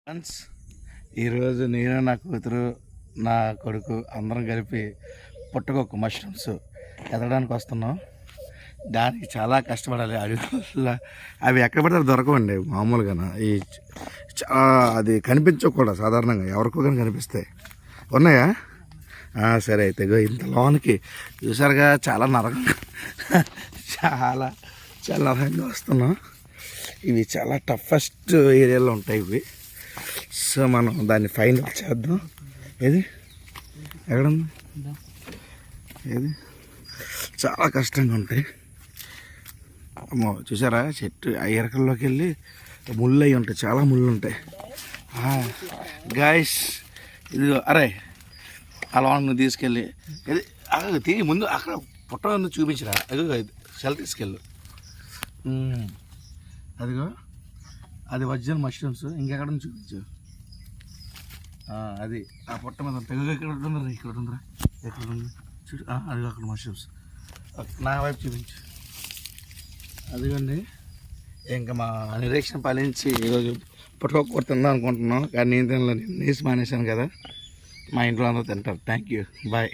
Friends, ఈరోజు నేను నా కూతురు నా కొడుకు అందరం కలిపి పుట్టగొక్క మష్రూమ్స్ ఎదగడానికి వస్తున్నాం. దానికి చాలా కష్టపడాలి. అడవుల అవి ఎక్కడ పడితే దొరకవండి మామూలుగా. అది కనిపించకూడదు సాధారణంగా, ఎవరికో కానీ కనిపిస్తాయి. ఉన్నాయా? సరే అయితే ఇంత లోనికి చూసారుగా, చాలా నరకంగా చాలా చాలా నరకంగా వస్తున్నాం. ఇవి చాలా టఫెస్ట్ ఏరియాలో ఉంటాయి ఇవి. సో మనం దాన్ని ఫైండ్ చేద్దాం. ఏది ఎక్కడుంది? ఏది చాలా కష్టంగా ఉంటాయి. చూసారా, చెట్టు ఆ ఎరకల్లోకి వెళ్ళి ముళ్ళు అయి ఉంటాయి, చాలా ముళ్ళు ఉంటాయి. గాయస్ ఇది అరే అలా నువ్వు తీసుకెళ్ళి ఇది తిరిగి ముందు అక్కడ పుట్ట చూపించరా. అదిగో సెల్ తీసుకెళ్ళు. అదిగో అది ఒరిజినల్ మష్రూమ్స్. ఇంకెక్కడ చూపించు. అది ఆ పుట్ట మీద తెగ ఇక్కడ ఉంటుందిరా, ఇక్కడ ఉంటుందిరా, ఎక్కడ ఉంది చూడు. అదిగో అక్కడ మష్రూమ్స్. నా వైపు చూపించు. అదిగోండి. ఇంకా మా నిరీక్షణ పాలించి ఈరోజు పుట్టకొక్క తిందాం అనుకుంటున్నాం, కానీ నేను తినలేదు. నీసు మానేశాను కదా, మా ఇంట్లో అందరూ తింటారు. Thank you, bye.